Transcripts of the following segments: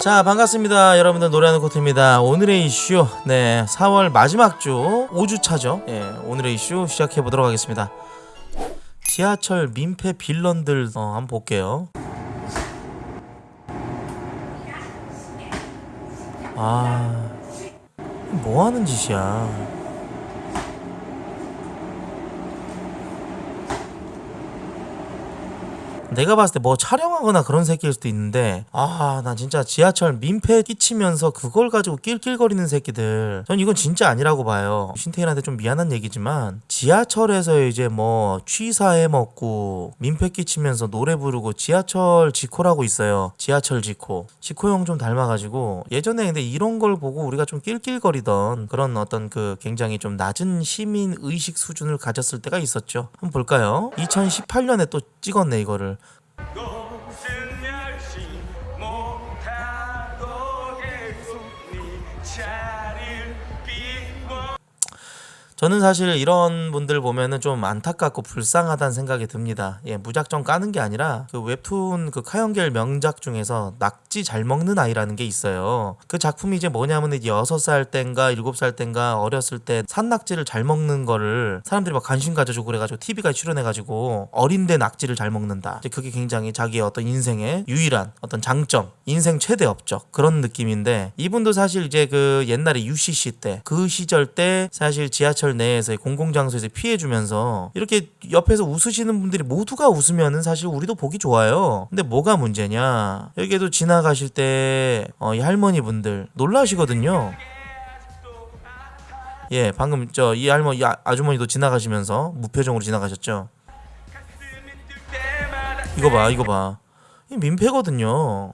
자, 반갑습니다. 여러분들, 노래하는 코트입니다. 오늘의 이슈, 4월 마지막 주 5주차죠. 오늘의 이슈 시작해보도록 하겠습니다. 지하철 민폐 빌런들 한번 볼게요. 뭐하는 짓이야. 내가 봤을 때 뭐 촬영하거나 그런 새끼일 수도 있는데, 나 진짜 지하철 민폐 끼치면서 그걸 가지고 낄낄거리는 새끼들, 전 이건 진짜 아니라고 봐요. 신태일한테 좀 미안한 얘기지만, 지하철에서 이제 뭐 취사해 먹고 민폐 끼치면서 노래 부르고, 지하철 지코라고 있어요. 지하철 지코. 지코 형 좀 닮아가지고, 예전에 근데 이런 걸 보고 우리가 좀 낄낄거리던 그런 어떤 그 굉장히 좀 낮은 시민 의식 수준을 가졌을 때가 있었죠. 한번 볼까요? 2018년에 또 찍었네 이거를. 저는 사실 이런 분들 보면은 좀 안타깝고 불쌍하다는 생각이 듭니다. 무작정 까는 게 아니라 그 웹툰 그 카영겔 명작 중에서 낙지 잘 먹는 아이라는 게 있어요. 그 작품이 이제 뭐냐면은 6살 땐가 7살 땐가 어렸을 때 산낙지를 잘 먹는 거를 사람들이 막 관심 가져주고 그래가지고 TV가 출연해가지고 어린데 낙지를 잘 먹는다. 이제 그게 굉장히 자기의 어떤 인생의 유일한 어떤 장점, 인생 최대 업적 그런 느낌인데, 이분도 사실 이제 그 옛날에 UCC 때 그 시절 때 사실 지하철 내에서 공공장소에서 피해주면서 이렇게 옆에서 웃으시는 분들이 모두가 웃으면은 사실 우리도 보기 좋아요. 근데 뭐가 문제냐, 여기에도 지나가실 때 이 할머니 분들 놀라시거든요. 방금 이 할머니, 이 아주머니도 지나가시면서 무표정으로 지나가셨죠. 이거 봐, 이거 봐. 이 민폐거든요.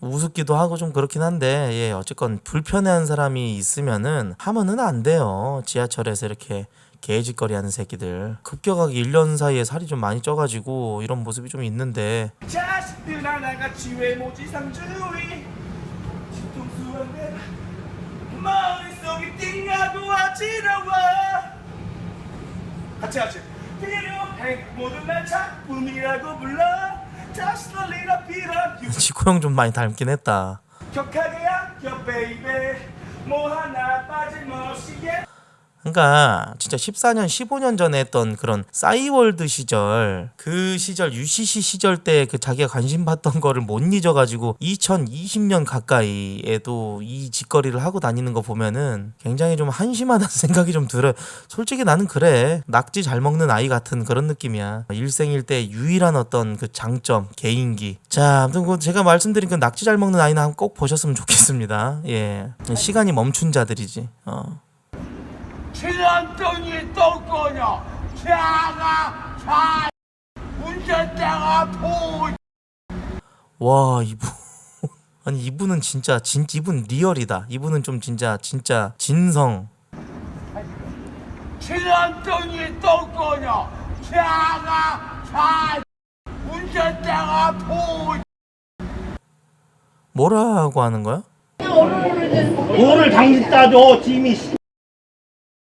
우습기도 하고 좀 그렇긴 한데, 어쨌건 불편해하는 사람이 있으면은 하면은 안 돼요. 지하철에서 이렇게 개짓거리 하는 새끼들. 급격하게 1년 사이에 살이 좀 많이 쪄가지고 이런 모습이 좀 있는데, 자식들 하나같이 외모지 상주의 뒤통수한테 머릿속이 띵하고 어지러워. 같이 필요해. 모든 날 작품이라고 불러. 지코 형 좀 많이 닮긴 했다. 격하게 안겨 베이베 뭐 하나 빠짐없이. 그러니까 진짜 14년 15년 전에 했던 그런 싸이월드 시절, 그 시절 UCC 시절 때 그 자기가 관심 받던 거를 못 잊어가지고 2020년 가까이에도 이 짓거리를 하고 다니는 거 보면은 굉장히 좀 한심하다는 생각이 좀 들어요. 솔직히 나는 그래, 낙지 잘 먹는 아이 같은 그런 느낌이야. 일생일 때 유일한 어떤 그 장점, 개인기. 자, 아무튼 제가 말씀드린 그 낙지 잘 먹는 아이는 한번 꼭 보셨으면 좋겠습니다. 시간이 멈춘 자들이지. 지난덩이 똥꼬냐 자가 자 운전자가 보. 와, 이분 아니 이분은 진짜 이분 리얼이다. 이분은 좀 진짜 진성. 지난덩이 똥꼬냐 자가 자 운전자가 보. 뭐라고 하는 거야? 뭐를 당신 따져, 짐이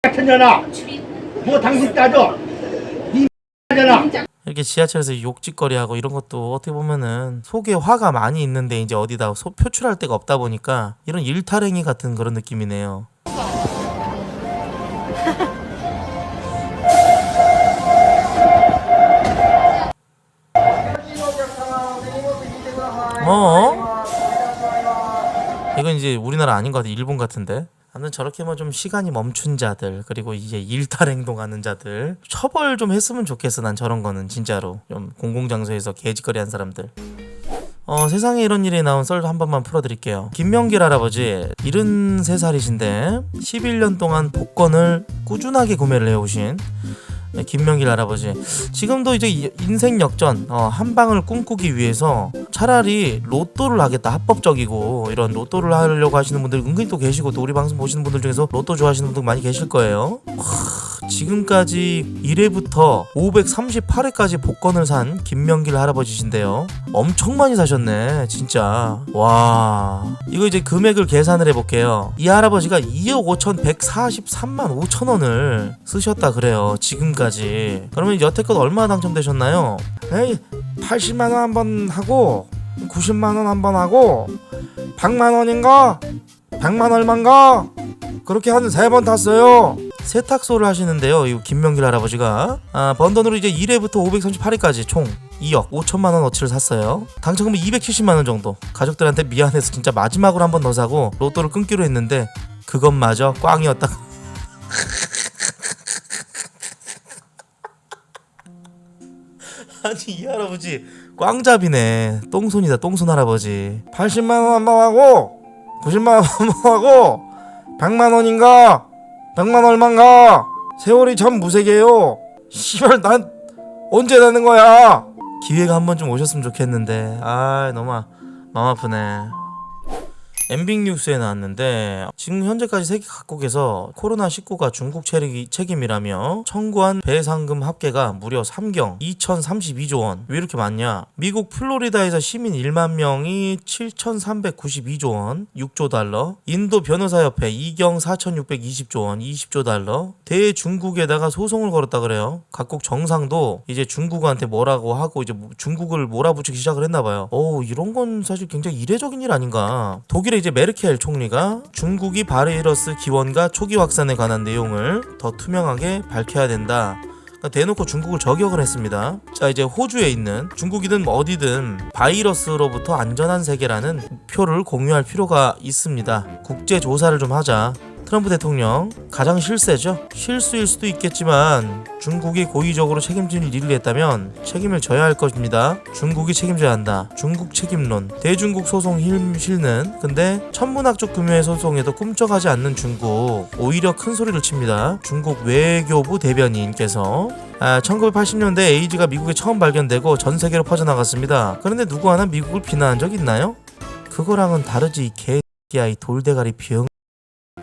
같은 년아. 뭐 당신 따져, 이 잖아. 이렇게 지하철에서 욕짓거리하고 이런 것도 어떻게 보면은 속에 화가 많이 있는데 이제 어디다 표출할 데가 없다 보니까 이런 일탈행위 같은 그런 느낌이네요. 이건 이제 우리나라 아닌 것 같아. 일본 같은데. 아무튼 저렇게만 좀 시간이 멈춘 자들, 그리고 이제 일탈 행동하는 자들 처벌 좀 했으면 좋겠어. 난 저런 거는 진짜로 좀 공공장소에서 개짓거리 한 사람들. 세상에 이런 일이 나온 썰 한 번만 풀어드릴게요. 김명길 할아버지 73살이신데 11년 동안 복권을 꾸준하게 구매를 해오신 김명길 할아버지, 지금도 이제 인생 역전 한 방을 꿈꾸기 위해서 차라리 로또를 하겠다, 합법적이고 이런 로또를 하려고 하시는 분들 은근히 또 계시고, 또 우리 방송 보시는 분들 중에서 로또 좋아하시는 분들 많이 계실 거예요. 지금까지 1회부터 538회까지 복권을 산 김명길 할아버지신데요. 엄청 많이 사셨네 진짜. 와, 이거 이제 금액을 계산을 해볼게요. 이 할아버지가 2억 5,143만 5천 원을 쓰셨다 그래요 지금까지. 그러면 여태껏 얼마 당첨되셨나요? 에이, 80만 원 한 번 하고 90만 원 한 번 하고 100만 원인가? 100만 얼마인가? 그렇게 한 3번 탔어요. 세탁소를 하시는데요. 이 김명길 할아버지가 번 돈으로 이제 1회부터 538회까지 총 2억 5천만 원어치를 샀어요. 당첨금은 270만 원 정도. 가족들한테 미안해서 진짜 마지막으로 한 번 더 사고 로또를 끊기로 했는데 그것마저 꽝이었다. 아니 이 할아버지 꽝잡이네. 똥손이다 똥손 할아버지. 80만 원 한 번 하고 90만 원 한 번 하고 100만 원인가? 100만 얼마인가? 세월이 참 무색해요. 씨발 난 언제 되는 거야? 기회가 한 번쯤 오셨으면 좋겠는데 너무 마음 아프네. 엠빅 뉴스에 나왔는데 지금 현재까지 세계 각국에서 코로나19가 중국 책임이라며 청구한 배상금 합계가 무려 3경 2032조 원. 왜 이렇게 많냐? 미국 플로리다에서 시민 1만 명이 7392조 원 6조 달러, 인도 변호사협회 2경 4620조 원 20조 달러, 대중국에다가 소송을 걸었다 그래요. 각국 정상도 이제 중국한테 뭐라고 하고 이제 중국을 몰아붙이기 시작을 했나봐요. 이런 건 사실 굉장히 이례적인 일 아닌가. 독일의 이제 메르켈 총리가 중국이 바이러스 기원과 초기 확산에 관한 내용을 더 투명하게 밝혀야 된다. 대놓고 중국을 저격을 했습니다. 자, 이제 호주에 있는 중국이든 어디든 바이러스로부터 안전한 세계라는 표를 공유할 필요가 있습니다. 국제 조사를 좀 하자. 트럼프 대통령 가장 실세죠. 실수일 수도 있겠지만 중국이 고의적으로 책임질 일을 했다면 책임을 져야 할 것입니다. 중국이 책임져야 한다. 중국 책임론. 대중국 소송 실는. 근데 천문학적 규모의 소송에도 꿈쩍하지 않는 중국. 오히려 큰 소리를 칩니다. 중국 외교부 대변인께서 1980년대 에이즈가 미국에 처음 발견되고 전 세계로 퍼져나갔습니다. 그런데 누구 하나 미국을 비난한 적 있나요? 그거랑은 다르지 이 개새끼야 이 돌대가리 병.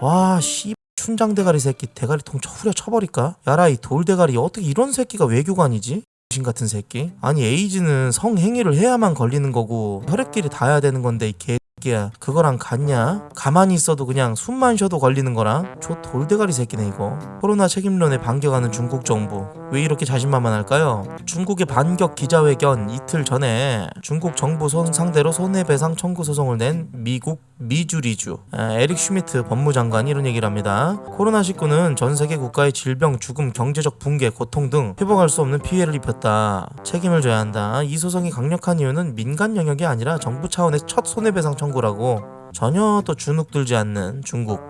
와, 씨 춘장대가리 새끼 대가리통 후려 쳐버릴까? 야라 이 돌대가리 어떻게 이런 새끼가 외교관이지? 신 같은 새끼. 아니 에이즈는 성행위를 해야만 걸리는 거고 혈액끼리 닿아야 되는 건데 이 개새끼야 그거랑 같냐? 가만히 있어도 그냥 숨만 쉬어도 걸리는 거랑 저 돌대가리 새끼네 이거. 코로나 책임론에 반격하는 중국 정부 왜 이렇게 자신만만할까요? 중국의 반격 기자회견 이틀 전에 중국 정부 상대로 손해배상 청구 소송을 낸 미국 미주리주 에릭 슈미트 법무장관이 이런 얘기를 합니다. 코로나19는 전 세계 국가의 질병, 죽음, 경제적 붕괴, 고통 등 회복할 수 없는 피해를 입혔다. 책임을 져야 한다. 이 소송이 강력한 이유는 민간 영역이 아니라 정부 차원의 첫 손해배상 청구라고. 전혀 또 주눅들지 않는 중국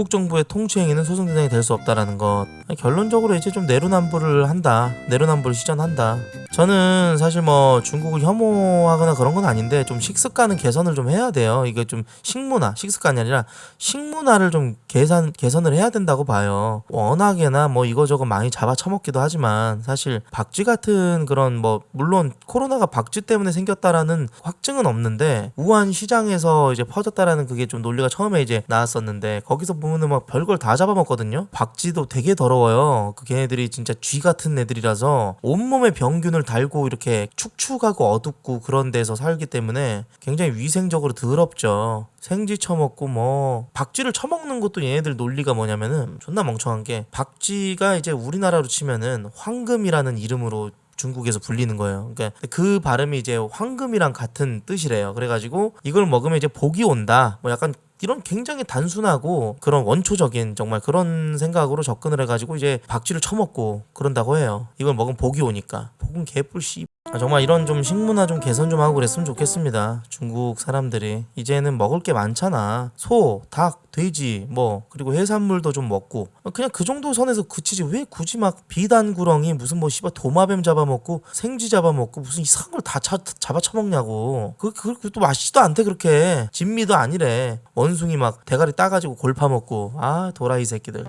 정부의 통치 행위는 소송 대상이 될 수 없다라는 것. 결론적으로 이제 좀 내로남불을 한다. 내로남불 시전한다. 저는 사실 뭐 중국을 혐오하거나 그런 건 아닌데 좀 식습관은 개선을 좀 해야 돼요. 이게 좀 식습관이 아니라 식문화를 좀 개선을 해야 된다고 봐요. 워낙에나 뭐 이거저거 많이 잡아 처먹기도 하지만 사실 박쥐 같은 그런 뭐 물론 코로나가 박쥐 때문에 생겼다라는 확증은 없는데 우한 시장에서 이제 퍼졌다라는 그게 좀 논리가 처음에 이제 나왔었는데 거기서 보면은 막 별걸 다 잡아먹거든요. 박쥐도 되게 더러워요. 그 걔네들이 진짜 쥐 같은 애들이라서 온몸에 병균을 달고 이렇게 축축하고 어둡고 그런 데서 살기 때문에 굉장히 위생적으로 더럽죠. 생쥐 처먹고 뭐 박쥐를 처먹는 것도 얘네들 논리가 뭐냐면은 존나 멍청한 게 박쥐가 이제 우리나라로 치면은 황금이라는 이름으로 중국에서 불리는 거예요. 그러니까 그 발음이 이제 황금이랑 같은 뜻이래요. 그래가지고 이걸 먹으면 이제 복이 온다. 뭐 약간 이런 굉장히 단순하고 그런 원초적인 정말 그런 생각으로 접근을 해가지고 이제 박쥐를 처먹고 그런다고 해요. 이걸 먹으면 복이 오니까. 복은 개뿔씨. 정말 이런 좀 식문화 좀 개선 좀 하고 그랬으면 좋겠습니다. 중국 사람들이 이제는 먹을 게 많잖아. 소, 닭, 돼지 뭐 그리고 해산물도 좀 먹고 그냥 그 정도 선에서 그치지 왜 굳이 막 비단구렁이 무슨 뭐 씨발 도마뱀 잡아먹고 생쥐 잡아먹고 무슨 이상한 걸 다 잡아 처먹냐고. 그것도 맛있지도 않대. 그렇게 진미도 아니래. 원숭이 막 대가리 따가지고 골 파먹고 도라이 새끼들.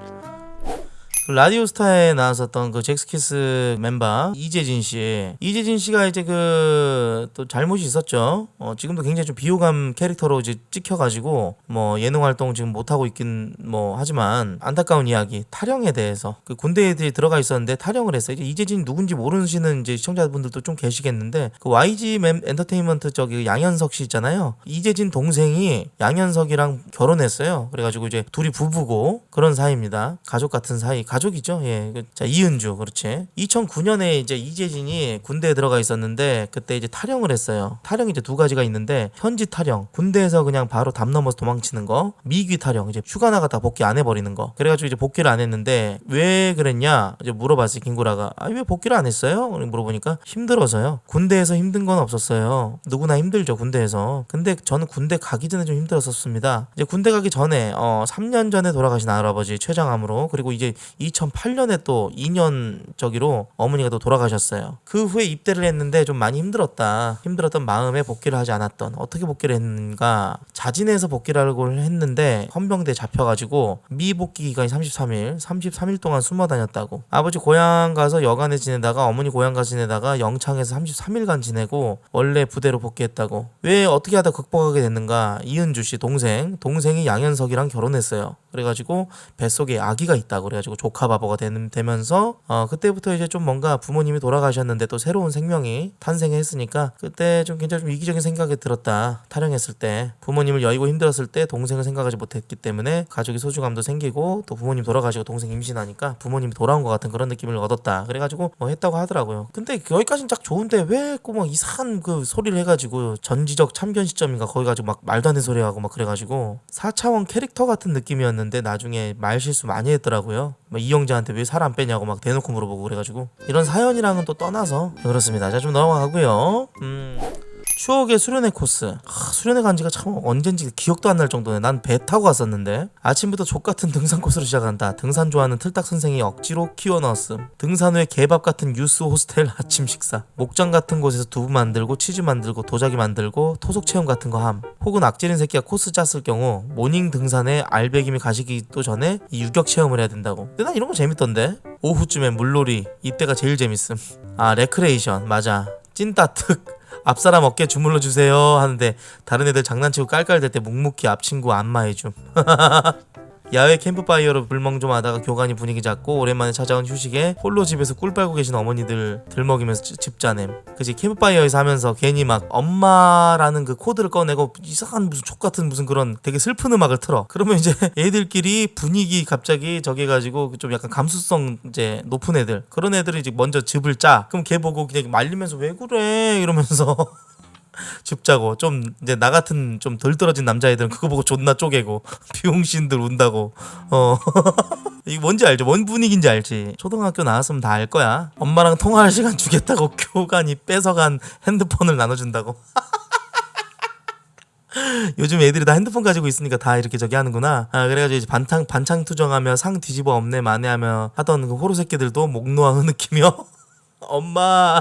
라디오스타에 나왔었던 그 잭스키스 멤버 이재진 씨가 이제 그 또 잘못이 있었죠. 지금도 굉장히 좀 비호감 캐릭터로 이제 찍혀가지고 뭐 예능 활동 지금 못 하고 있긴 뭐 하지만 안타까운 이야기 탈영에 대해서 그 군대 애들이 들어가 있었는데 탈영을 했어요. 이제 이재진 누군지 모르시는 이제 시청자분들도 좀 계시겠는데 그 YG 엔터테인먼트 저기 양현석 씨 있잖아요. 이재진 동생이 양현석이랑 결혼했어요. 그래가지고 이제 둘이 부부고 그런 사이입니다. 가족 같은 사이, 가족이죠. 예, 자 이은주 그렇지. 2009년에 이제 이재진이 군대에 들어가 있었는데 그때 이제 탈영을 했어요. 탈영이 이제 두 가지가 있는데 현지 탈영, 군대에서 그냥 바로 담 넘어서 도망치는 거, 미귀 탈영, 이제 휴가 나갔다 복귀 안 해버리는 거. 그래가지고 이제 복귀를 안 했는데 왜 그랬냐 이제 물어봤어요. 김구라가. 왜 복귀를 안 했어요? 물어보니까 힘들어서요. 군대에서 힘든 건 없었어요. 누구나 힘들죠 군대에서. 근데 저는 군대 가기 전에 좀 힘들었었습니다. 이제 군대 가기 전에 3년 전에 돌아가신 할아버지 췌장암으로, 그리고 이제 2008년에 또 2년 저기로 어머니가 또 돌아가셨어요. 그 후에 입대를 했는데 좀 많이 힘들었던 마음에 복귀를 하지 않았던. 어떻게 복귀를 했는가, 자진해서 복귀를 하려고 했는데 헌병대에 잡혀가지고 미복귀 기간이 33일 동안 숨어 다녔다고. 아버지 고향 가서 여간에 지내다가 어머니 고향 가서 지내다가 영창에서 33일간 지내고 원래 부대로 복귀했다고. 왜 어떻게 하다 극복하게 됐는가, 이은주 씨 동생이 양현석이랑 결혼했어요. 그래가지고 뱃속에 아기가 있다고. 그래가지고 조카바보가 되면서 그때부터 이제 좀 뭔가 부모님이 돌아가셨는데 또 새로운 생명이 탄생했으니까 그때 좀 굉장히 좀 이기적인 생각이 들었다. 탈영했을 때 부모님을 여의고 힘들었을 때 동생을 생각하지 못했기 때문에 가족의 소중함도 생기고, 또 부모님 돌아가시고 동생 임신하니까 부모님이 돌아온 것 같은 그런 느낌을 얻었다. 그래가지고 뭐 했다고 하더라고요. 근데 여기까지는 딱 좋은데 왜 꼭 막 이상한 그 소리를 해가지고 전지적 참견 시점인가 거기 가지고 막 말도 안 되는 소리 하고 막 그래가지고 4차원 캐릭터 같은 느낌이었는데 나중에 말 실수 많이 했더라고요. 막 이영자한테 왜 살 안 빼냐고 막 대놓고 물어보고 그래가지고. 이런 사연이랑은 또 떠나서 그렇습니다. 자, 좀 넘어가고요. 추억의 수련회 코스. 수련회 간 지가 참 언젠지 기억도 안 날 정도네. 난 배 타고 갔었는데 아침부터 족같은 등산 코스로 시작한다. 등산 좋아하는 틀딱 선생이 억지로 키워넣었음. 등산 후에 개밥 같은 유스 호스텔 아침 식사. 목장 같은 곳에서 두부 만들고 치즈 만들고 도자기 만들고 토속 체험 같은 거 함. 혹은 악질인 새끼가 코스 짰을 경우 모닝 등산에 알배기미 가시기도 전에 이 유격 체험을 해야 된다고. 근데 난 이런 거 재밌던데. 오후쯤에 물놀이, 이때가 제일 재밌음. 레크레이션 맞아. 찐따특. 앞사람 어깨 주물러 주세요 하는데 다른 애들 장난치고 깔깔댈 때 묵묵히 앞친구 안마해줌. 야외 캠프파이어로 불멍 좀 하다가 교관이 분위기 잡고 오랜만에 찾아온 휴식에 홀로 집에서 꿀 빨고 계신 어머니들 들먹이면서 집자냄. 그치, 캠프파이어에서 하면서 괜히 막 엄마라는 그 코드를 꺼내고 이상한 무슨 족같은 무슨 그런 되게 슬픈 음악을 틀어. 그러면 이제 애들끼리 분위기 갑자기 저기 해가지고 좀 약간 감수성 이제 높은 애들, 그런 애들이 이제 먼저 즙을 짜. 그럼 걔 보고 그냥 말리면서 왜 그래 이러면서 줍자고. 좀 이제 나 같은 좀 덜 떨어진 남자애들은 그거 보고 존나 쪼개고 비용신들 운다고. 이게 뭔지 알죠? 뭔 분위기인지 알지? 초등학교 나왔으면 다 알 거야. 엄마랑 통화할 시간 주겠다고 교관이 뺏어간 핸드폰을 나눠준다고. 요즘 애들이 다 핸드폰 가지고 있으니까 다 이렇게 저기 하는구나. 그래가지고 이제 반창 투정하며 상 뒤집어 엎네 만회하며 하던 그 호루 새끼들도 목 놓아 흐느끼며 엄마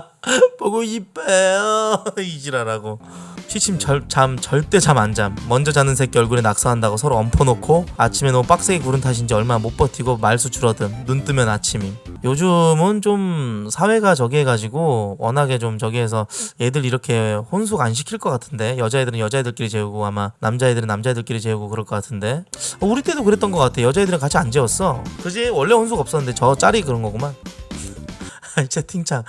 보고 싶어요 이지랄하고. 취침 절대 잠 안 잠. 먼저 자는 새끼 얼굴에 낙서한다고 서로 엎어놓고 아침에 너무 빡세게 구른 탓인지 얼마나 못 버티고 말수 줄어듦. 눈 뜨면 아침임. 요즘은 좀 사회가 저기 해가지고 워낙에 좀 저기 해서 애들 이렇게 혼숙 안 시킬 것 같은데, 여자애들은 여자애들끼리 재우고 아마 남자애들은 남자애들끼리 재우고 그럴 것 같은데, 우리 때도 그랬던 것 같아. 여자애들은 같이 안 재웠어. 그지? 원래 혼숙 없었는데 저 짤이 그런 거구만. 채팅창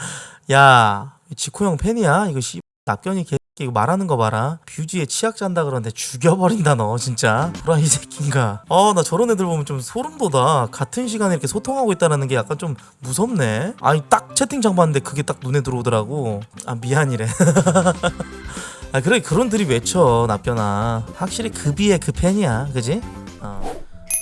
야 지코 형 팬이야? 이거 납견이 개 이거 말하는 거 봐라. 뷰지에 치약잔다 그러는데 죽여버린다 너 진짜. 브라이 새끼인가. 나 저런 애들 보면 좀 소름 돋아. 같은 시간에 이렇게 소통하고 있다는 게 약간 좀 무섭네. 아니 딱 채팅창 봤는데 그게 딱 눈에 들어오더라고. 미안이래. 그래 그런 들이 외쳐 납견아. 확실히 급이에 그 팬이야 그지?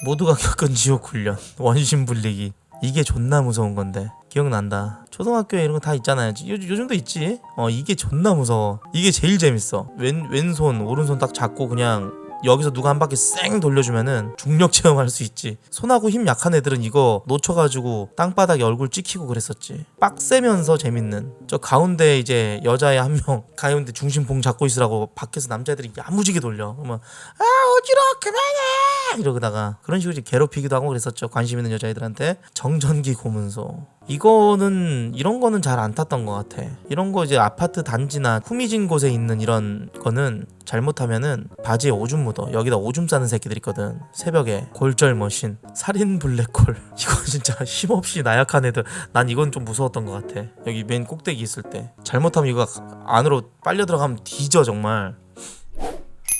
모두가 겪은 지옥 훈련 원심 불리기. 이게 존나 무서운 건데. 기억난다. 초등학교에 이런 거 다 있잖아요. 요즘도 있지. 이게 존나 무서워. 이게 제일 재밌어. 왼손 오른손 딱 잡고 그냥 여기서 누가 한 바퀴 쌩 돌려주면은 중력 체험할 수 있지. 손하고 힘 약한 애들은 이거 놓쳐가지고 땅바닥에 얼굴 찍히고 그랬었지. 빡세면서 재밌는. 저 가운데 이제 여자애 한 명 가운데 중심봉 잡고 있으라고 밖에서 남자애들이 야무지게 돌려. 그러면 아 어지러워 그만해 이러다가 그런 식으로 이제 괴롭히기도 하고 그랬었죠. 관심 있는 여자애들한테. 정전기 고문소. 이거는 이런 거는 잘 안 탔던 것 같아. 이런 거 이제 아파트 단지나 후미진 곳에 있는 이런 거는 잘못하면은 바지에 오줌 묻어. 여기다 오줌 싸는 새끼들 있거든. 새벽에 골절 머신, 살인 블랙홀. 이거 진짜 힘없이 나약한 애들. 난 이건 좀 무서웠던 것 같아. 여기 맨 꼭대기 있을 때 잘못하면 이거 안으로 빨려 들어가면 뒤져 정말.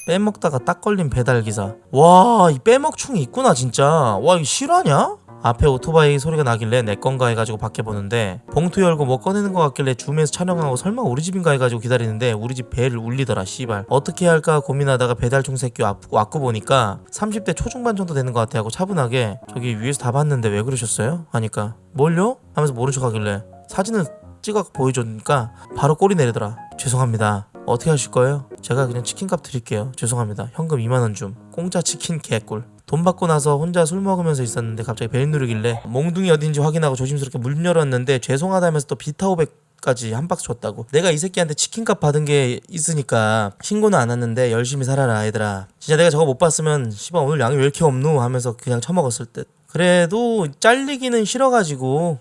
빼먹다가 딱 걸린 배달기사. 와, 이 빼먹충이 있구나 진짜. 와, 이거 실화냐? 앞에 오토바이 소리가 나길래 내 건가 해가지고 밖에 보는데 봉투 열고 뭐 꺼내는 것 같길래 줌에서 촬영하고 설마 우리 집인가 해가지고 기다리는데 우리 집 벨 울리더라. 씨발 어떻게 해야 할까 고민하다가 배달총 새끼 왔고 보니까 30대 초중반 정도 되는 것 같아 하고 차분하게 저기 위에서 다 봤는데 왜 그러셨어요? 하니까 뭘요? 하면서 모른 척 하길래 사진을 찍어 보여줬으니까 바로 꼬리 내리더라. 죄송합니다. 어떻게 하실 거예요? 제가 그냥 치킨값 드릴게요. 죄송합니다. 현금 2만원 줌. 공짜 치킨 개꿀. 돈 받고 나서 혼자 술 먹으면서 있었는데 갑자기 벨 누르길래 몽둥이 어딘지 확인하고 조심스럽게 문 열었는데 죄송하다면서 또 비타오백까지 한 박스 줬다고. 내가 이 새끼한테 치킨값 받은 게 있으니까 신고는 안 왔는데 열심히 살아라 얘들아. 진짜 내가 저거 못 봤으면 씨발 오늘 양이 왜 이렇게 없노 하면서 그냥 처먹었을 듯. 그래도 잘리기는 싫어가지고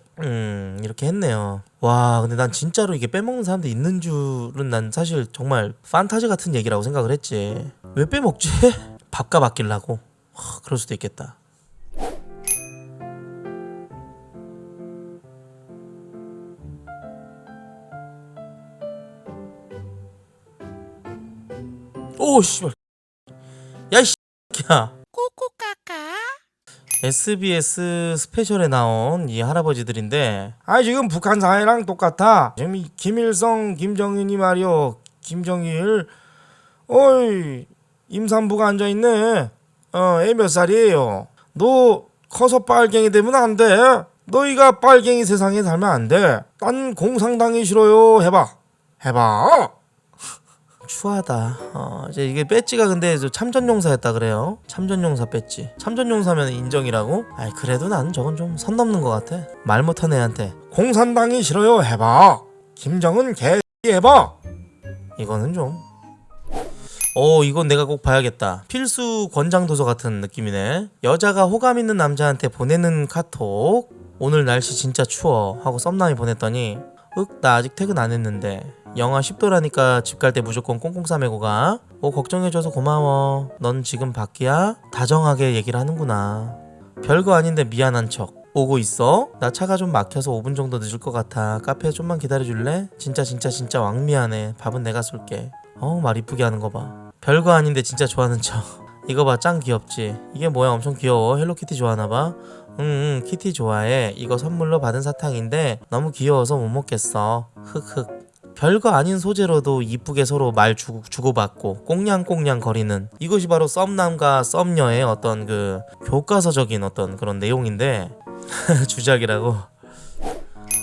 이렇게 했네요. 와 근데 난 진짜로 이게 빼먹는 사람들 있는 줄은 난 사실 정말 판타지 같은 얘기라고 생각을 했지. 왜 빼먹지? 밥값 아끼려고. 그럴 수도 있겠다. 오 씨발. 야 이 새끼야. SBS 스페셜에 나온 이 할아버지들인데 지금 북한 사회랑 똑같아. 지금 이 김일성 김정은이 말이요. 김정일 어이 임산부가 앉아있네. 애 몇 살이에요? 너 커서 빨갱이 되면 안 돼. 너희가 빨갱이 세상에 살면 안 돼. 난 공산당이 싫어요. 해봐. 추하다. 이제 이게 배지가 근데 참전용사였다 그래요. 참전용사 배지. 참전용사면 인정이라고? 그래도 나는 저건 좀 선 넘는 것 같아. 말 못한 애한테 공산당이 싫어요. 해봐. 김정은 개 해봐. 이거는 좀. 이건 내가 꼭 봐야겠다. 필수 권장 도서 같은 느낌이네. 여자가 호감 있는 남자한테 보내는 카톡. 오늘 날씨 진짜 추워 하고 썸남이 보냈더니 나 아직 퇴근 안 했는데 영하 10도라니까 집 갈 때 무조건 꽁꽁 싸매고 가. 걱정해줘서 고마워. 넌 지금 밖이야? 다정하게 얘기를 하는구나. 별거 아닌데 미안한 척. 오고 있어? 나 차가 좀 막혀서 5분 정도 늦을 것 같아. 카페에 좀만 기다려줄래? 진짜 왕미안해. 밥은 내가 쏠게. 말 이쁘게 하는 거 봐. 별거 아닌데 진짜 좋아하는 척. 이거 봐 짱 귀엽지? 이게 뭐야 엄청 귀여워. 헬로키티 좋아하나봐. 응 키티 좋아해. 이거 선물로 받은 사탕인데 너무 귀여워서 못 먹겠어. 흑흑. 별거 아닌 소재로도 이쁘게 서로 말 주고받고 꽁냥꽁냥 거리는 이것이 바로 썸남과 썸녀의 어떤 그 교과서적인 어떤 그런 내용인데 주작이라고.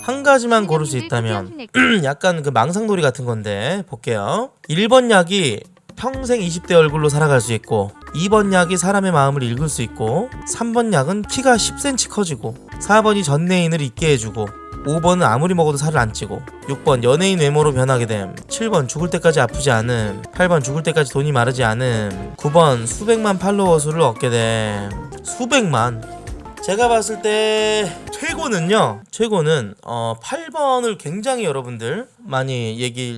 한 가지만 고를 수 있다면 약간 그 망상놀이 같은 건데 볼게요. 1번 약이 평생 20대 얼굴로 살아갈 수 있고 2번 약이 사람의 마음을 읽을 수 있고 3번 약은 키가 10cm 커지고 4번이 전내인을 잊게 해주고 5번은 아무리 먹어도 살을 안 찌고 6번 연예인 외모로 변하게 됨 7번 죽을 때까지 아프지 않음 8번 죽을 때까지 돈이 마르지 않음 9번 수백만 팔로워 수를 얻게 됨. 수백만. 제가 봤을 때 최고는 8번을 굉장히 여러분들 많이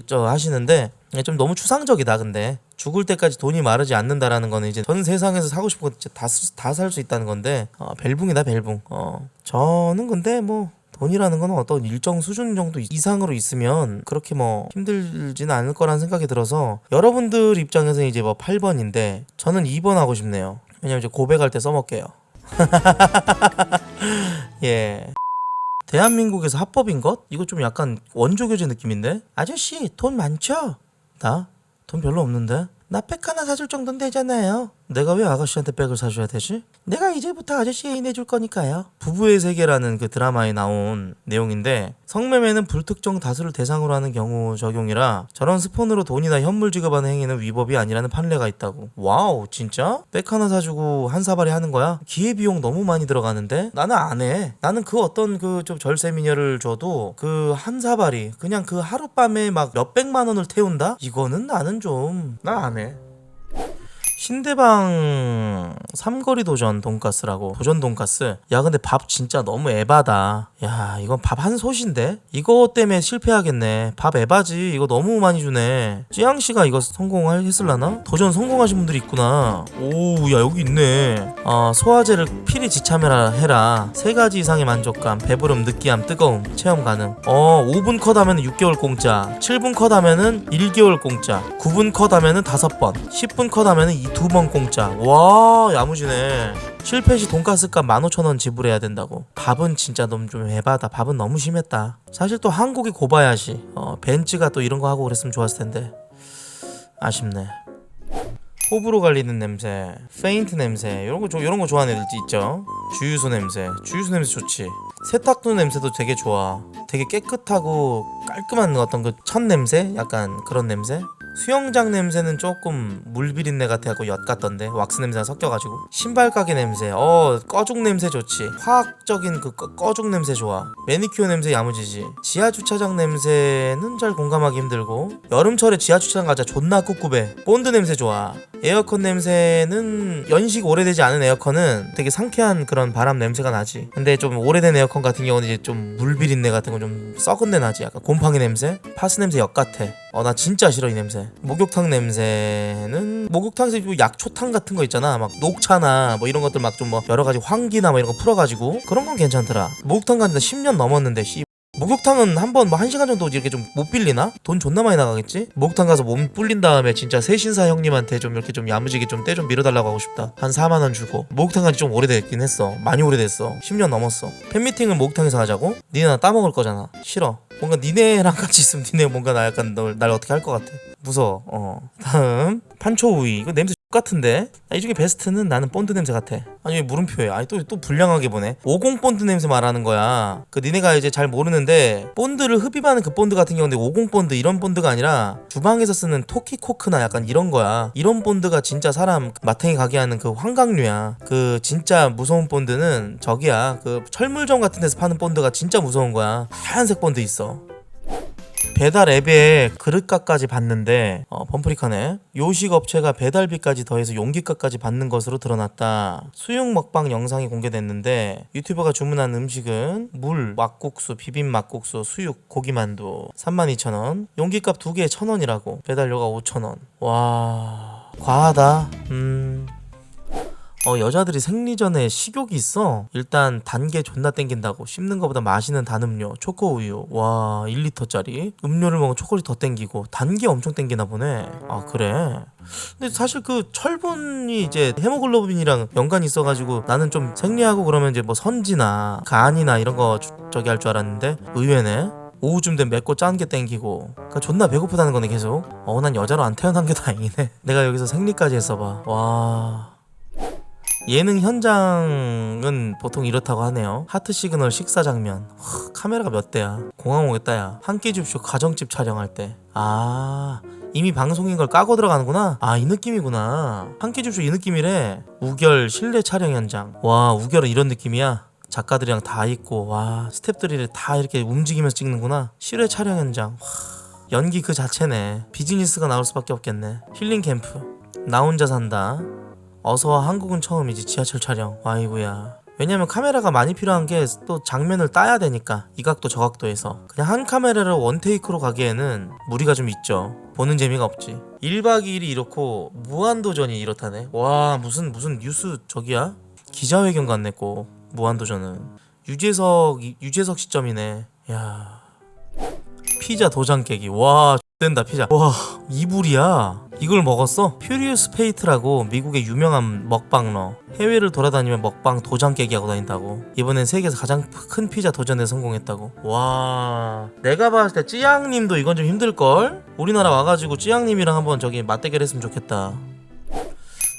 하시는데 좀 너무 추상적이다. 근데 죽을 때까지 돈이 마르지 않는다라는 거는 이제 전 세상에서 사고 싶은 거 다 살 수 있다는 건데 벨붕이다 벨붕. 저는 근데 뭐 돈이라는 거는 어떤 일정 수준 정도 이상으로 있으면 그렇게 뭐 힘들지는 않을 거라는 생각이 들어서 여러분들 입장에서는 이제 뭐 8번인데 저는 2번 하고 싶네요. 왜냐면 이제 고백할 때 써먹게요. 예. 대한민국에서 합법인 것? 이거 좀 약간 원조교제 느낌인데? 아저씨 돈 많죠? 나? 돈 별로 없는데? 나 팩 하나 사줄 정도는 되잖아요. 내가 왜 아가씨한테 백을 사줘야 되지? 내가 이제부터 아저씨 애인 해줄 거니까요. 부부의 세계라는 그 드라마에 나온 내용인데 성매매는 불특정 다수를 대상으로 하는 경우 적용이라 저런 스폰으로 돈이나 현물 지급하는 행위는 위법이 아니라는 판례가 있다고. 와우, 진짜? 백 하나 사주고 한 사발이 하는 거야? 기회비용 너무 많이 들어가는데? 나는 안 해. 나는 그 어떤 그 좀 절세 미녀를 줘도 그 한 사발이 그냥 그 하룻밤에 막 몇백만 원을 태운다? 이거는 나는 좀 나 안 해. 신대방 삼거리 도전 돈가스라고. 도전 돈가스. 야 근데 밥 진짜 너무 에바다. 야 이건 밥 한 솥인데? 이거 때문에 실패하겠네. 밥 에바지. 이거 너무 많이 주네. 찌양씨가 이거 성공했을라나? 도전 성공하신 분들이 있구나. 오우 야 여기 있네. 소화제를 필히 지참해라. 3가지 이상의 만족감, 배부름, 느끼함, 뜨거움 체험 가능. 5분 컷 하면 6개월 공짜, 7분 컷 하면은 1개월 공짜, 9분 컷 하면은 5번, 10분 컷 하면은 2번 공짜. 와 야무지네. 실패 시 돈가스값 15,000원 지불해야 된다고. 밥은 진짜 너무 좀 에바다. 밥은 너무 심했다. 사실 또 한국이 고바야시 벤츠가 또 이런 거 하고 그랬으면 좋았을 텐데 아쉽네. 호불호 갈리는 냄새, 페인트 냄새, 이런 거 좋아하는 애들 있죠. 주유소 냄새 좋지. 세탁도 냄새도 되게 좋아. 되게 깨끗하고 깔끔한 어떤 그 첫 냄새, 약간 그런 냄새. 수영장 냄새는 조금 물비린내 같아갖고 엿 같던데 왁스 냄새가 섞여가지고. 신발 가게 냄새, 꺼죽 냄새 좋지. 화학적인 그 꺼죽 냄새 좋아. 매니큐어 냄새 야무지지. 지하 주차장 냄새는 잘 공감하기 힘들고. 여름철에 지하 주차장 가자 존나 꿉꿉해. 본드 냄새 좋아. 에어컨 냄새는 연식 오래되지 않은 에어컨은 되게 상쾌한 그런 바람 냄새가 나지. 근데 좀 오래된 에어컨 같은 경우는 이제 좀 물비린내 같은 거 좀 썩은 내 나지. 약간 곰팡이 냄새, 파스 냄새 역 같아. 나 진짜 싫어 이 냄새. 목욕탕 냄새는 목욕탕에서 약초탕 같은 거 있잖아. 막 녹차나 뭐 이런 것들 막 좀 뭐 여러 가지 환기나 뭐 이런 거 풀어가지고 그런 건 괜찮더라. 목욕탕 간지 10년 넘었는데 목욕탕은 한번 뭐 1시간 정도 이렇게 좀 못 빌리나? 돈 존나 많이 나가겠지? 목욕탕 가서 몸 불린 다음에 진짜 세신사 형님한테 좀 이렇게 좀 야무지게 좀 때 좀 밀어달라고 하고 싶다. 한 4만원 주고. 목욕탕 간지 좀 오래됐긴 했어. 많이 오래됐어. 10년 넘었어. 팬미팅을 목욕탕에서 하자고? 니네 나 따먹을 거잖아. 싫어. 뭔가 니네랑 같이 있으면 니네 뭔가 나 약간 날 어떻게 할 것 같아. 무서워. 다음 판초우이. 이거 냄새 같은데? 이 중에 베스트는 나는 본드 냄새 같아. 아니 왜 물음표에? 아니 또 불량하게 보네. 50 본드 냄새 말하는 거야. 그 니네가 이제 잘 모르는데 본드를 흡입하는 그 본드 같은 경우인데 50 본드 이런 본드가 아니라 주방에서 쓰는 토키코크나 약간 이런 거야. 이런 본드가 진짜 사람 마탱이 가게 하는 그 환각류야. 그 진짜 무서운 본드는 저기야. 그 철물점 같은 데서 파는 본드가 진짜 무서운 거야. 하얀색 본드 있어. 배달 앱에 그릇값까지 받는데 범프리카네. 요식업체가 배달비까지 더해서 용기값까지 받는 것으로 드러났다. 수육 먹방 영상이 공개됐는데 유튜버가 주문한 음식은 물, 막국수, 비빔 막국수, 수육, 고기만두 32,000원, 용기값 2개에 1,000원이라고. 배달료가 5,000원. 와 과하다. 여자들이 생리 전에 식욕이 있어. 일단 단 게 존나 땡긴다고. 씹는 거보다 마시는 단음료, 초코우유. 와 1리터짜리 음료를 먹으면 초콜릿 더 땡기고 단 게 엄청 땡기나 보네. 아 그래? 근데 사실 그 철분이 이제 헤모글로빈이랑 연관이 있어가지고 나는 좀 생리하고 그러면 이제 뭐 선지나 간이나 이런 거 저기 할 줄 알았는데 의외네. 오후쯤 되면 맵고 짠 게 땡기고. 그러니까 존나 배고프다는 거네 계속. 난 여자로 안 태어난 게 다행이네. 내가 여기서 생리까지 했어봐. 와 예능 현장은 보통 이렇다고 하네요. 하트 시그널 식사 장면. 카메라가 몇 대야. 공항 오겠다 야. 한 끼 줍쇼 가정집 촬영할 때. 이미 방송인 걸 까고 들어가는구나. 이 느낌이구나. 한 끼 줍쇼 이 느낌이래. 우결 실내 촬영 현장. 와 우결은 이런 느낌이야. 작가들이랑 다 있고 와 스태프들이 다 이렇게 움직이면서 찍는구나. 실외 촬영 현장. 연기 그 자체네. 비즈니스가 나올 수밖에 없겠네. 힐링 캠프. 나 혼자 산다. 어서와 한국은 처음이지. 지하철 촬영. 아이고야. 왜냐면 카메라가 많이 필요한 게 또 장면을 따야 되니까. 이 각도 저 각도에서 그냥 한 카메라로 원테이크로 가기에는 무리가 좀 있죠. 보는 재미가 없지. 1박 2일이 이렇고 무한도전이 이렇다네. 와 무슨 뉴스 저기야? 기자회견 같네 꼭. 무한도전은 유재석 시점이네. 야 피자 도장 깨기. 와 된다 피자. 와 이불이야. 이걸 먹었어? 퓨리우스 페이트라고 미국의 유명한 먹방러. 해외를 돌아다니면 먹방 도장 깨기 하고 다닌다고. 이번엔 세계에서 가장 큰 피자 도전에 성공했다고. 와 내가 봤을 때 찌양님도 이건 좀 힘들걸? 우리나라 와가지고 찌양님이랑 한번 저기 맞대결 했으면 좋겠다.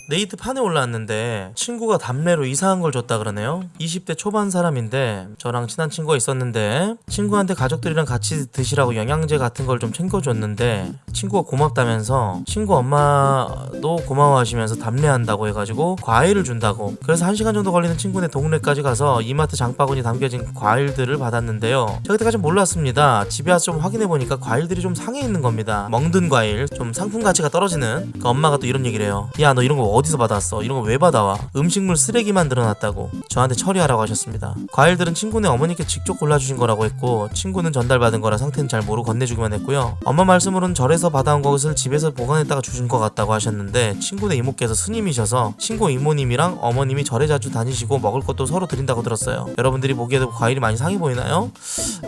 네이트 판에 올라왔는데 친구가 답례로 이상한 걸 줬다 그러네요. 20대 초반 사람인데 저랑 친한 친구가 있었는데 친구한테 가족들이랑 같이 드시라고 영양제 같은 걸 좀 챙겨줬는데 친구가 고맙다면서 친구 엄마도 고마워하시면서 답례한다고 해가지고 과일을 준다고. 그래서 1시간 정도 걸리는 친구네 동네까지 가서 이마트 장바구니 담겨진 과일들을 받았는데요. 제가 그때까지 몰랐습니다. 집에 와서 좀 확인해보니까 과일들이 좀 상해 있는 겁니다. 멍든 과일, 좀 상품 가치가 떨어지는. 그 엄마가 또 이런 얘기를 해요. 야, 너 이런 거 어디서 받았어? 이런 거 왜 받아와? 음식물 쓰레기만 늘어났다고 저한테 처리하라고 하셨습니다. 과일들은 친구네 어머니께 직접 골라주신 거라고 했고 친구는 전달받은 거라 상태는 잘 모르고 건네주기만 했고요. 엄마 말씀으로는 절에서 받아온 것을 집에서 보관했다가 주신 것 같다고 하셨는데 친구네 이모께서 스님이셔서 친구 이모님이랑 어머님이 절에 자주 다니시고 먹을 것도 서로 드린다고 들었어요. 여러분들이 보기에도 과일이 많이 상해 보이나요?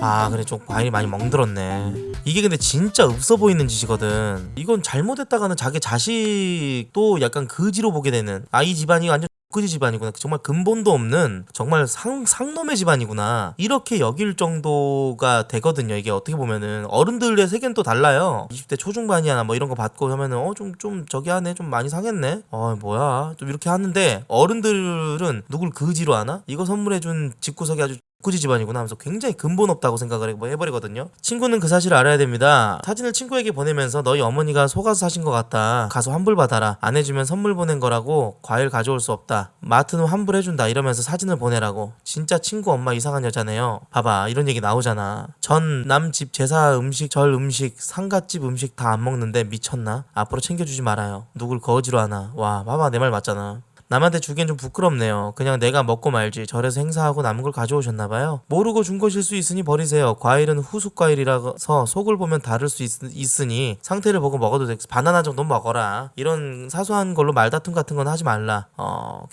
아, 그래, 좀 과일이 많이 멍들었네. 이게 근데 진짜 없어 보이는 짓이거든. 이건 잘못했다가는 자기 자식도 약간 그지로 보게 되는, 아, 이 집안이 완전 그지 집안이구나, 정말 근본도 없는 정말 상놈의 집안이구나, 이렇게 여길 정도가 되거든요. 이게 어떻게 보면은 어른들의 세계는 또 달라요. 20대 초중반이야 뭐 이런 거 받고 하면은 좀 저기 하네, 좀 많이 상했네, 뭐야 좀 이렇게 하는데, 어른들은 누굴 그지로 하나? 이거 선물해준 집구석이 아주 꾸지 집안이구나 하면서 굉장히 근본 없다고 생각을 해버리거든요. 친구는 그 사실을 알아야 됩니다. 사진을 친구에게 보내면서 너희 어머니가 속아서 사신 것 같다, 가서 환불받아라, 안 해주면 선물 보낸 거라고, 과일 가져올 수 없다, 마트는 환불해준다 이러면서 사진을 보내라고. 진짜 친구 엄마 이상한 여자네요. 봐봐, 이런 얘기 나오잖아. 전 남 집 제사 음식, 절 음식, 상갓집 음식 다 안 먹는데 미쳤나? 앞으로 챙겨주지 말아요. 누굴 거지로 하나. 와, 봐봐, 내 말 맞잖아. 남한테 주기엔 좀 부끄럽네요. 그냥 내가 먹고 말지. 절에서 행사하고 남은 걸 가져오셨나봐요. 모르고 준 것일 수 있으니 버리세요. 과일은 후숙 과일이라서 속을 보면 다를 수 있으니 상태를 보고 먹어도 돼. 바나나 정도는 먹어라. 이런 사소한 걸로 말다툼 같은 건 하지 말라.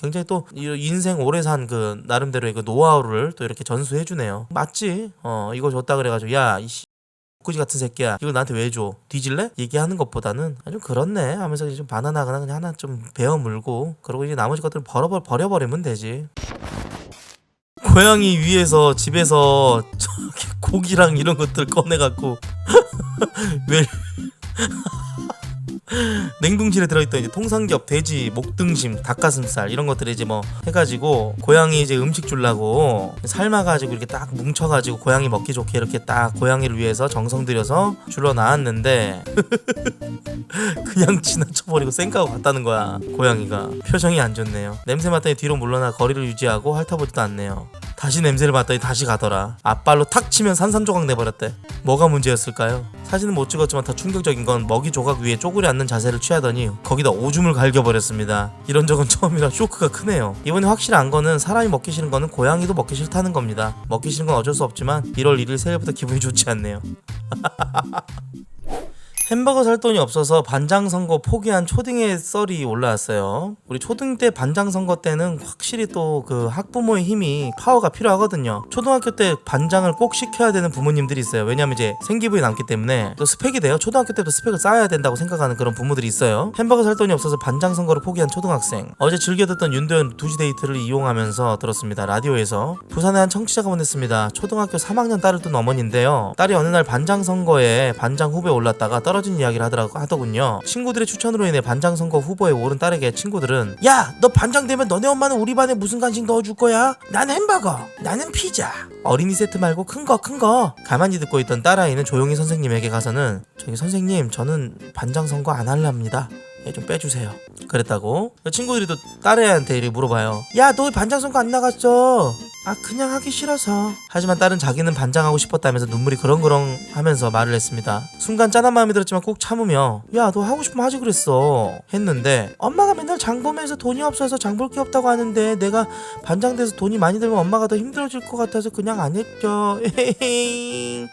굉장히 또 인생 오래 산 그 나름대로의 그 노하우를 또 이렇게 전수해주네요. 맞지? 이거 줬다 그래가지고 야, 이씨 꾸지 같은 새끼야, 이걸 나한테 왜 줘? 뒤질래? 얘기하는 것보다는 좀 그렇네 하면서 좀 바나나 그냥 하나 좀 베어 물고, 그러고 이제 나머지 것들은 버려버리면 되지. 고양이 위에서 집에서 저기 고기랑 이런 것들 꺼내갖고 왜 냉동실에 들어있던 이제 통삼겹, 돼지, 목등심, 닭가슴살 이런 것들을 이제 뭐 해가지고 고양이 이제 음식 주려고 삶아가지고 이렇게 딱 뭉쳐가지고 고양이 먹기 좋게 이렇게 딱 고양이를 위해서 정성 들여서 줄러 놨는데 그냥 지나쳐버리고 쌩까고 갔다는 거야. 고양이가 표정이 안 좋네요. 냄새 맡더니 뒤로 물러나 거리를 유지하고 핥아보지도 않네요. 다시 냄새를 맡더니 다시 가더라. 앞발로 탁 치면 산산조각 내버렸대. 뭐가 문제였을까요? 사진은 못 찍었지만 더 충격적인 건 먹이 조각 위에 쪼그려 앉는 자세를 취하더니 거기다 오줌을 갈겨버렸습니다. 이런 적은 처음이라 쇼크가 크네요. 이번에 확실한 거는 사람이 먹기 싫은 거는 고양이도 먹기 싫다는 겁니다. 먹기 싫은 건 어쩔 수 없지만 1월 1일 새해부터 기분이 좋지 않네요. 햄버거 살 돈이 없어서 반장 선거 포기한 초딩의 썰이 올라왔어요. 우리 초등 때 반장 선거 때는 확실히 또 그 학부모의 힘이, 파워가 필요하거든요. 초등학교 때 반장을 꼭 시켜야 되는 부모님들이 있어요. 왜냐면 이제 생기부에 남기 때문에 또 스펙이 돼요. 초등학교 때도 스펙을 쌓아야 된다고 생각하는 그런 부모들이 있어요. 햄버거 살 돈이 없어서 반장 선거를 포기한 초등학생. 어제 즐겨 듣던 윤도현 2시 데이트를 이용하면서 들었습니다. 라디오에서. 부산의 한 청취자가 보냈습니다. 초등학교 3학년 딸을 둔 어머니인데요. 딸이 어느 날 반장 선거에 반장 후보에 올랐다가 떨어진 이야기를 하더군요. 친구들의 추천으로 인해 반장 선거 후보에 오른 딸에게 친구들은, 야, 너 반장 되면 너네 엄마는 우리 반에 무슨 간식 넣어줄 거야? 난 햄버거, 나는 피자. 어린이 세트 말고 큰 거. 가만히 듣고 있던 딸아이는 조용히 선생님에게 가서는, 저기 선생님, 저는 반장 선거 안 할랍니다. 좀 빼주세요. 그랬다고. 친구들이 또 딸애한테 이렇게 물어봐요. 야, 너 왜 반장 선거 안 나갔어? 아, 그냥 하기 싫어서. 하지만 딸은 자기는 반장하고 싶었다면서 눈물이 그렁그렁 하면서 말을 했습니다. 순간 짠한 마음이 들었지만 꼭 참으며, 야, 너 하고 싶으면 하지 그랬어 했는데, 엄마가 맨날 장 보면서 돈이 없어서 장 볼 게 없다고 하는데 내가 반장 돼서 돈이 많이 들면 엄마가 더 힘들어질 것 같아서 그냥 안 했죠.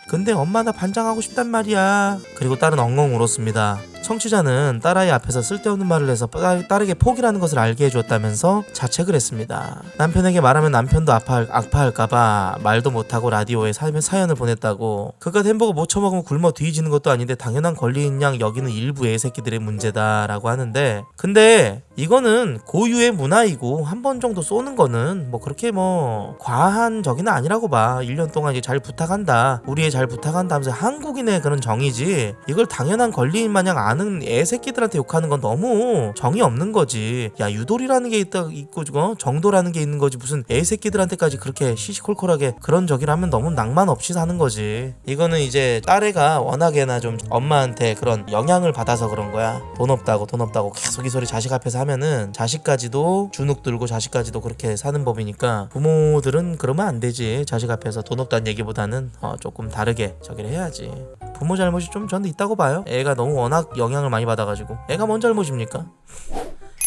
근데 엄마 나 반장하고 싶단 말이야. 그리고 딸은 엉엉 울었습니다. 청취자는 딸아이 앞에서 쓸데없는 말을 해서 딸에게 포기라는 것을 알게 해주었다면서 자책을 했습니다. 남편에게 말하면 남편도 아파할까봐 말도 못하고 라디오에 사연을 보냈다고. 그깟 햄버거 못 처먹으면 굶어 뒤지는 것도 아닌데 당연한 권리인 양 여기는 일부 애새끼들의 문제다라고 하는데, 근데 이거는 고유의 문화이고 한 번 정도 쏘는 거는 뭐 그렇게 뭐 과한 적이는 아니라고 봐. 1년 동안 이제 잘 부탁한다, 우리 애 잘 부탁한다 하면서 한국인의 그런 정이지, 이걸 당연한 권리인 마냥 아는 애새끼들한테 욕하는 건 너무 정이 없는 거지. 야, 유돌이라는 게 있고 정도라는 게 있는 거지, 무슨 애새끼들한테까지 그렇게 시시콜콜하게 그런 저기를 하면 너무 낭만 없이 사는 거지. 이거는 이제 딸애가 워낙에나 좀 엄마한테 그런 영향을 받아서 그런 거야. 돈 없다고 계속 이 소리 자식 앞에서 하면은 자식까지도 주눅 들고 자식까지도 그렇게 사는 법이니까 부모들은 그러면 안 되지. 자식 앞에서 돈 없다는 얘기보다는 조금 다르게 저기를 해야지. 부모 잘못이 좀 저는 있다고 봐요. 애가 너무 워낙 영향을 많이 받아가지고. 애가 뭔 잘못입니까?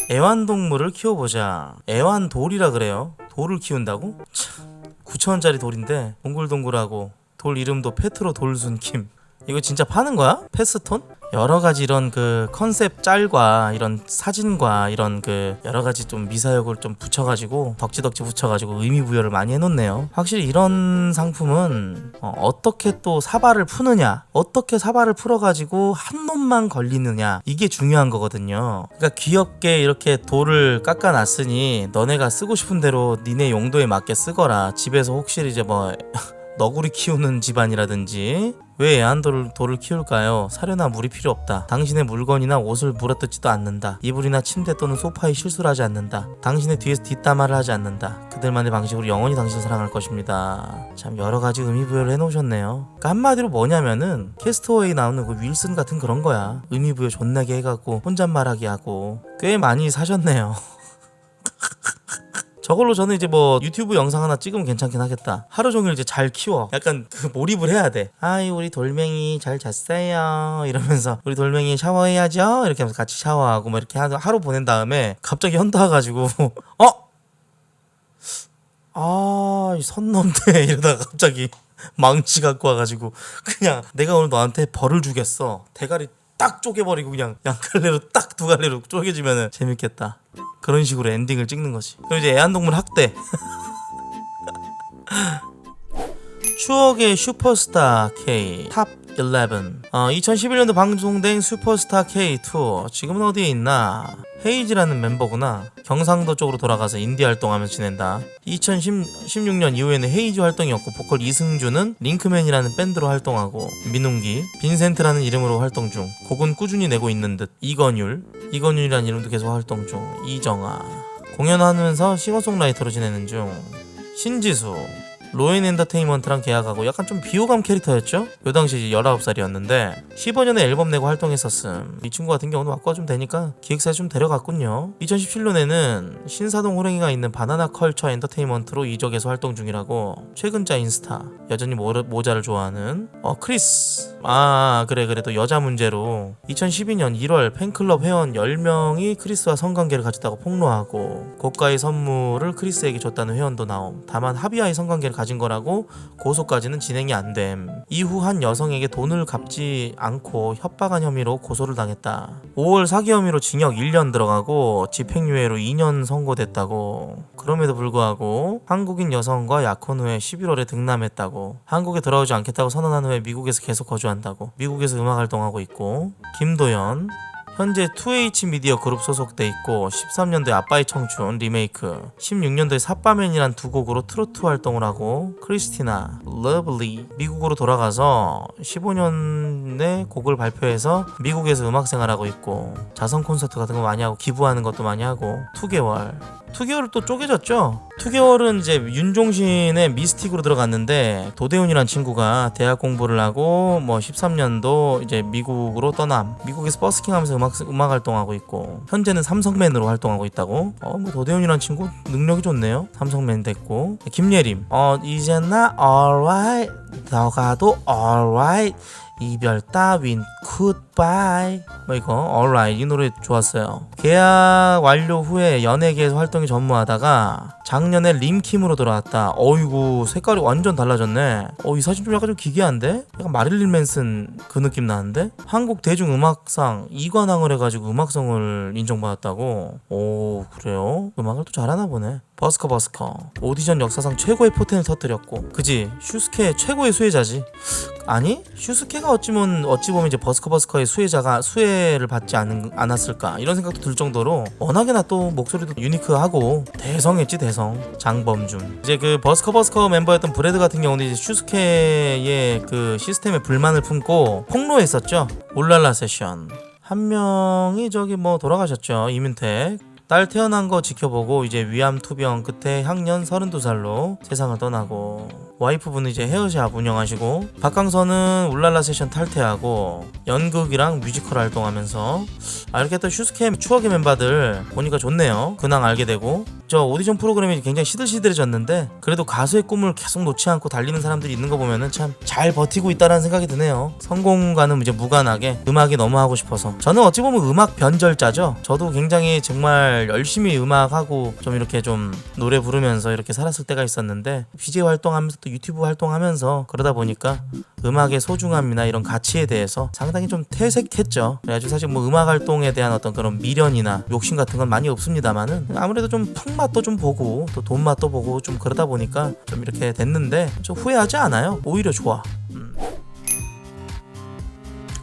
애완동물을 키워보자. 애완돌이라 그래요. 돌을 키운다고? 참, 9,000원짜리 돌인데 동글동글하고 돌 이름도 페트로 돌순킴. 이거 진짜 파는 거야? 패스톤? 여러가지 이런 그 컨셉 짤과 이런 사진과 이런 그 여러가지 좀 미사역을 좀 붙여가지고 덕지덕지 붙여가지고 의미부여를 많이 해놓네요. 확실히 이런 상품은 어떻게 또 사발을 푸느냐, 어떻게 사발을 풀어가지고 한 놈만 걸리느냐, 이게 중요한 거거든요. 그러니까 귀엽게 이렇게 돌을 깎아놨으니 너네가 쓰고 싶은 대로 니네 용도에 맞게 쓰거라. 집에서 혹시 이제 뭐 너구리 키우는 집안이라든지 왜 애완돌을 키울까요? 사료나 물이 필요 없다. 당신의 물건이나 옷을 물어뜯지도 않는다. 이불이나 침대 또는 소파에 실수를 하지 않는다. 당신의 뒤에서 뒷담화를 하지 않는다. 그들만의 방식으로 영원히 당신을 사랑할 것입니다. 참 여러가지 의미부여를 해놓으셨네요. 그러니까 한마디로 뭐냐면은 캐스터웨이 나오는 그 윌슨 같은 그런 거야. 의미부여 존나게 해갖고 혼잣말하게 하고. 꽤 많이 사셨네요. 저걸로 저는 이제 뭐 유튜브 영상 하나 찍으면 괜찮긴 하겠다. 하루 종일 이제 잘 키워. 약간 그 몰입을 해야 돼. 아이 우리 돌멩이 잘 잤어요 이러면서 우리 돌멩이 샤워해야죠 이렇게 하면서 같이 샤워하고 뭐 이렇게 하루 보낸 다음에 갑자기 현타 와가지고 선 넘네 이러다가 갑자기 망치 갖고 와가지고 그냥 내가 오늘 너한테 벌을 주겠어. 대가리 딱 쪼개버리고 그냥 양갈래로 딱 두 갈래로 쪼개지면은 재밌겠다. 그런 식으로 엔딩을 찍는 거지. 그리고 이제 애완동물 학대. 추억의 슈퍼스타 K 탑 11. 2011년도 방송된 슈퍼스타 K2 지금은 어디에 있나? 헤이지라는 멤버구나. 경상도 쪽으로 돌아가서 인디 활동하면서 지낸다. 2016년 이후에는 헤이지 활동이었고 보컬 이승주는 링크맨이라는 밴드로 활동하고 민웅기, 빈센트라는 이름으로 활동 중. 곡은 꾸준히 내고 있는 듯. 이건율이라는 이름도 계속 활동 중. 이정아 공연하면서 싱어송라이터로 지내는 중. 신지수 로엔 엔터테인먼트랑 계약하고 약간 좀 비호감 캐릭터였죠? 요 당시 19살이었는데 15년에 앨범 내고 활동했었음. 이 친구 같은 경우는 바꿔주면 되니까 기획사에 좀 데려갔군요. 2017년에는 신사동 호랭이가 있는 바나나 컬처 엔터테인먼트로 이적해서 활동 중이라고. 최근자 인스타 여전히 모자를 좋아하는 크리스. 그래 또 여자 문제로 2012년 1월 팬클럽 회원 10명이 크리스와 성관계를 가졌다고 폭로하고 고가의 선물을 크리스에게 줬다는 회원도 나옴. 다만 합의하에 성관계를 가진 거라고 고소까지는 진행이 안 됨. 이후 한 여성에게 돈을 갚지 않고 협박한 혐의로 고소를 당했다. 5월 사기 혐의로 징역 1년 들어가고 집행유예로 2년 선고됐다고. 그럼에도 불구하고 한국인 여성과 약혼 후에 11월에 등남했다고. 한국에 돌아오지 않겠다고 선언한 후에 미국에서 계속 거주한다고. 미국에서 음악 활동하고 있고. 김도연 현재 2H 미디어 그룹 소속돼 있고 13년도에 아빠의 청춘 리메이크, 16년도에 삿바맨이란 두 곡으로 트로트 활동을 하고. 크리스티나 러블리 미국으로 돌아가서 15년에 곡을 발표해서 미국에서 음악 생활하고 있고 자선 콘서트 같은 거 많이 하고 기부하는 것도 많이 하고. 2개월은 또 쪼개졌죠. 2개월은 이제 윤종신의 미스틱으로 들어갔는데 도대훈이란 친구가 대학 공부를 하고 뭐 13년도 이제 미국으로 떠남. 미국에서 버스킹하면서 음악 활동하고 있고 현재는 삼성맨으로 활동하고 있다고. 뭐 도대훈이란 친구 능력이 좋네요. 삼성맨 됐고. 김예림 이젠 나 alright 너가도 alright 이별 따윈 굿바이 뭐 이거 alright 이 노래 좋았어요. 계약 완료 후에 연예계에서 활동이 전무하다가 작년에 림킴으로 돌아왔다. 어이구 색깔이 완전 달라졌네. 이 사진 좀 약간 좀 기괴한데? 약간 마릴린 맨슨 그 느낌 나는데? 한국 대중음악상 2관왕을 해가지고 음악성을 인정받았다고. 오 그래요? 음악을 또 잘하나 보네. 버스커 오디션 역사상 최고의 포텐을 터뜨렸고, 그지? 슈스케 최고의 수혜자지. 아니 슈스케가 어찌 보면 이제 버스커의 수혜를 받지 않았을까 이런 생각도 들 정도로 워낙에나 또 목소리도 유니크하고 대성했지. 대성. 장범준. 이제 그 버스커 멤버였던 브래드 같은 경우는 이제 슈스케의 그 시스템에 불만을 품고 폭로했었죠. 울랄라 세션. 한 명이 저기 뭐 돌아가셨죠. 이민택. 딸 태어난 거 지켜보고 이제 위암 투병 끝에 향년 32살로 세상을 떠나고, 와이프분은 이제 헤어샵 운영하시고, 박강선은 울랄라 세션 탈퇴하고 연극이랑 뮤지컬 활동하면서, 이렇게 또 슈스케 추억의 멤버들 보니까 좋네요. 근황 알게 되고. 저 오디션 프로그램이 굉장히 시들시들해졌는데 그래도 가수의 꿈을 계속 놓지 않고 달리는 사람들이 있는 거 보면은 참 잘 버티고 있다라는 생각이 드네요. 성공과는 이제 무관하게 음악이 너무 하고 싶어서. 저는 어찌 보면 음악 변절자죠. 저도 굉장히 정말 열심히 음악하고 좀 이렇게 좀 노래 부르면서 이렇게 살았을 때가 있었는데, BJ 활동하면서 또 유튜브 활동하면서 그러다 보니까 음악의 소중함이나 이런 가치에 대해서 상당히 좀 퇴색했죠. 그래가지고 사실 뭐 음악 활동에 대한 어떤 그런 미련이나 욕심 같은 건 많이 없습니다만은, 아무래도 좀 풍맛도 좀 보고 또 돈맛도 보고 좀 그러다 보니까 좀 이렇게 됐는데 좀 후회하지 않아요. 오히려 좋아.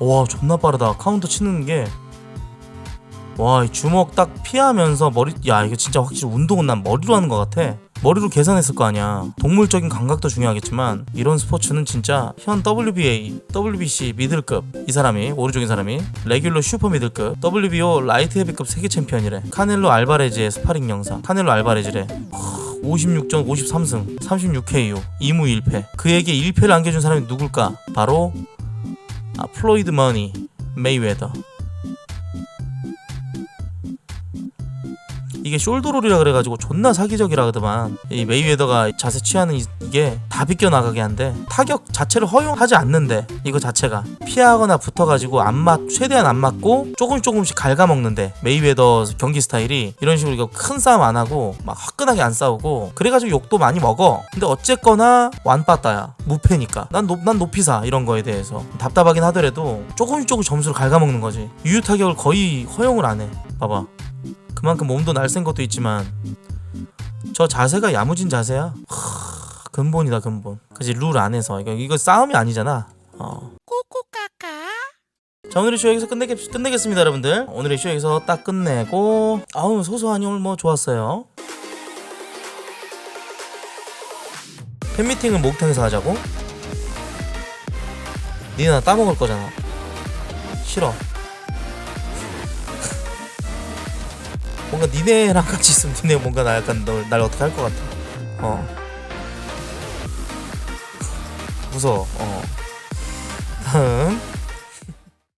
와 존나 빠르다. 카운터 치는 게. 와, 이 주먹 딱 피하면서 머리, 야 이거 진짜 확실히 운동은 난 머리로 하는 것 같아. 머리로 계산했을 거 아니야. 동물적인 감각도 중요하겠지만 이런 스포츠는 진짜 현 WBA, WBC 미들급, 이 사람이 오른쪽인 사람이 레귤러 슈퍼 미들급, WBO 라이트 헤비급 세계 챔피언이래. 카넬로 알바레즈의 스파링 영상. 카넬로 알바레즈래. 56전 53승 36KO 2무 1패. 그에게 1패를 안겨준 사람이 누굴까? 바로 플로이드 머니 메이웨더. 이게 숄더롤이라 그래가지고 존나 사기적이라 그러더만. 이 메이웨더가 자세 취하는 이게 다 비껴나가게 한대. 타격 자체를 허용하지 않는데 이거 자체가 피하거나 붙어가지고 최대한 안 맞고 조금씩 갉아먹는데, 메이웨더 경기 스타일이 이런 식으로 이거 큰 싸움 안 하고 막 화끈하게 안 싸우고 그래가지고 욕도 많이 먹어. 근데 어쨌거나 완빠따야. 무패니까 난 높이 사. 이런 거에 대해서 답답하긴 하더라도 조금씩 점수를 갉아먹는 거지. 유효타격을 거의 허용을 안 해. 봐봐. 그만큼 몸도 날쌘 것도 있지만 저 자세가 야무진 자세야. 근본이다 근본. 그지? 룰 안에서 이거 싸움이 아니잖아. 자, 오늘의 쇼 여기서 끝내겠습니다 여러분들. 오늘의 쇼 여기서 딱 끝내고, 소소하니 오늘 뭐 좋았어요. 팬미팅을 목욕탕에서 하자고? 니네 나 따먹을 거잖아. 싫어. 뭔가 니네랑 같이 있으면 니네 뭔가 날 어떻게 할 것 같아. 무서워. 다음